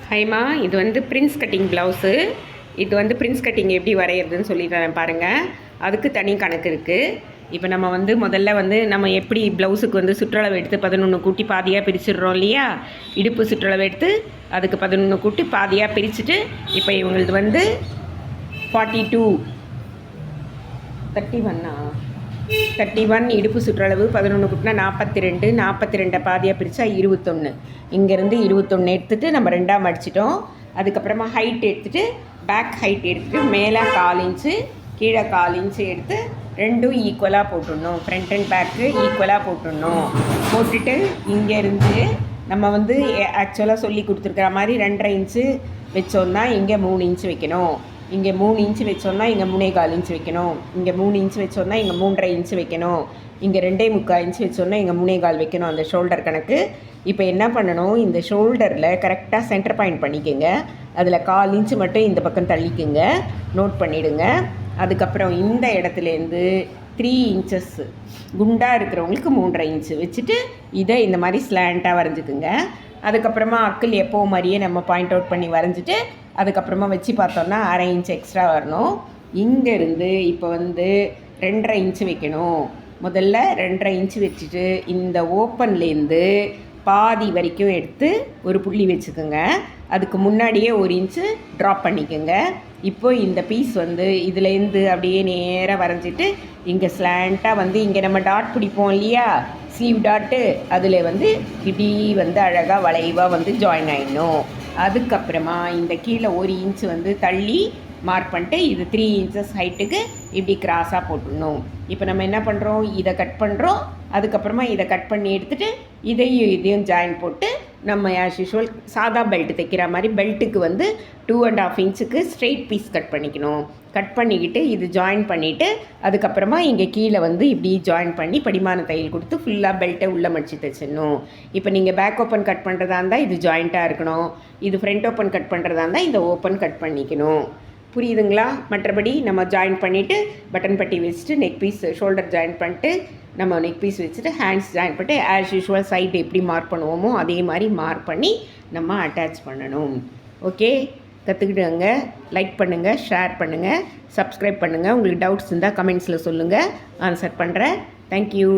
ஹைமா, இது வந்து Prince cutting blouse. இது வந்து பிரின்ஸ் கட்டிங் எப்படி வரைகிறதுன்னு சொல்லி தரேன் பாருங்கள். அதுக்கு தனி கணக்கு இருக்குது. இப்போ நம்ம வந்து முதல்ல வந்து நம்ம எப்படி ப்ளவுஸுக்கு வந்து சுற்றளவு எடுத்து 11 கூட்டி பாதியாக பிரிச்சிடுறோம் இல்லையா? இடுப்பு சுற்றளவு எடுத்து அதுக்கு 11 கூட்டி பாதியாக பிரிச்சுட்டு, இப்போ இவங்களது வந்து 42 31 இடுப்பு சுற்றளவு 11 கூட்டினா 42, 42 பாதியாக பிரித்தா 21. இங்கேருந்து 21 எடுத்துகிட்டு நம்ம ரெண்டாக மடிச்சிட்டோம். அதுக்கப்புறமா ஹைட் எடுத்துகிட்டு பேக் ஹைட் எடுத்துகிட்டு மேலே 1/4 இன்ச்சு கீழே 1/4 இன்ச்சு எடுத்து ரெண்டும் ஈக்குவலாக போட்டுடணும். ஃப்ரண்ட் அண்ட் பேக்கு ஈக்குவலாக போட்டுடணும். போட்டுட்டு இங்கேருந்து நம்ம வந்து ஆக்சுவலாக சொல்லி கொடுத்துருக்குற மாதிரி 2.5 இன்ச்சு வச்சோன்னா இங்கே 3 இன்ச்சு வைக்கணும். இங்கே 3 இன்ச்சு வச்சோன்னா இங்கே 3.25 இன்ச்சு வைக்கணும். இங்கே 3 இன்ச்சு வச்சோன்னா இங்கே 3.5 இன்ச்சு வைக்கணும். இங்கே 2.25 இன்ச்சு வச்சோன்னா இங்கே 3.25 வைக்கணும். அந்த ஷோல்டர் கணக்கு. இப்போ என்ன பண்ணணும், இந்த ஷோல்டரில் கரெக்டாக சென்டர் பாயிண்ட் பண்ணிக்கோங்க. அதில் 1/4 இன்ச்சு மட்டும் இந்த பக்கம் தள்ளிக்குங்க. நோட் பண்ணிவிடுங்க. அதுக்கப்புறம் இந்த இடத்துலேருந்து 3 இன்ச்சஸ் குண்டாக இருக்கிறவங்களுக்கு 3.5 இன்ச்சு வச்சுட்டு இதை இந்த மாதிரி ஸ்லாண்ட்டாக வரைஞ்சிக்குங்க. அதுக்கப்புறமா அக்கிள் எப்போ மாதிரியே நம்ம பாயிண்ட் அவுட் பண்ணி வரைஞ்சிட்டு அதுக்கப்புறமா வச்சு பார்த்தோன்னா 1/2 இன்ச் எக்ஸ்ட்ரா வரணும். இங்கேருந்து இப்போ வந்து 2.5 இன்ச்சு வைக்கணும். முதல்ல 2.5 இன்ச்சு வச்சுட்டு இந்த ஓப்பன்லேருந்து பாதி வரைக்கும் எடுத்து ஒரு புள்ளி வச்சுக்கோங்க. அதுக்கு முன்னாடியே 1 இன்ச்சு ட்ராப் பண்ணிக்கோங்க. இப்போ இந்த பீஸ் வந்து இதுலேருந்து அப்படியே நேராக வரைஞ்சிட்டு இங்கே ஸ்லாண்ட்டாக வந்து இங்கே நம்ம டாட் பிடிப்போம் இல்லையா, ஸ்லீவ் டாட்டு, அதில் வந்து இப்படி வந்து அழகாக வளைவாக வந்து ஜாயின் ஆகிடணும். அதுக்கப்புறமா இந்த கீழே 1 இன்ச்சு வந்து தள்ளி மார்க் பண்ணிட்டு இது 3 இன்ச்சஸ் ஹைட்டுக்கு இப்படி கிராஸாக போட்டுடணும். இப்போ நம்ம என்ன பண்ணுறோம், இதை கட் பண்ணுறோம். அதுக்கப்புறமா இதை கட் பண்ணி எடுத்துகிட்டு இதையும் ஜாயின் போட்டு நம்ம ஆஸ் யூஷுவல் சாதா பெல்ட் தைக்கிற மாதிரி பெல்ட்டுக்கு வந்து 2.5 இன்ச்சுக்கு ஸ்ட்ரெயிட் பீஸ் கட் பண்ணிக்கணும். கட் பண்ணிக்கிட்டு இது ஜாயின் பண்ணிவிட்டு அதுக்கப்புறமா இங்கே கீழே வந்து இப்படி ஜாயின் பண்ணி படிமான தையல் கொடுத்து ஃபுல்லாக பெல்ட்டை உள்ளே மடித்து தைச்சிடணும். இப்போ நீங்கள் பேக் ஓப்பன் கட் பண்ணுறதா இருந்தால் இது ஜாயிண்ட்டாக இருக்கணும். இது ஃப்ரண்ட் ஓப்பன் கட் பண்ணுறதா இருந்தால் இந்த ஓப்பன் கட் பண்ணிக்கணும். புரியுதுங்களா? மற்றபடி நம்ம ஜாயின் பண்ணிவிட்டு பட்டன் பட்டி வச்சுட்டு நெக் பீஸ் ஷோல்டர் ஜாயின் பண்ணிட்டு நம்ம நெக் பீஸ் வச்சுட்டு ஹேண்ட்ஸ் ஜாயின் பண்ணிட்டு ஆஸ் யூஷுவல் சைடு எப்படி மார்க் பண்ணுவோமோ அதே மாதிரி மார்க் பண்ணி நம்ம அட்டாச் பண்ணணும். ஓகே, கற்றுக்கிட்டுங்க. லைக் பண்ணுங்கள், ஷேர் பண்ணுங்கள், சப்ஸ்கிரைப் பண்ணுங்கள். உங்களுக்கு டவுட்ஸ் இருந்தால் கமெண்ட்ஸில் சொல்லுங்கள், ஆன்சர் பண்ணுறேன். தேங்க்யூ.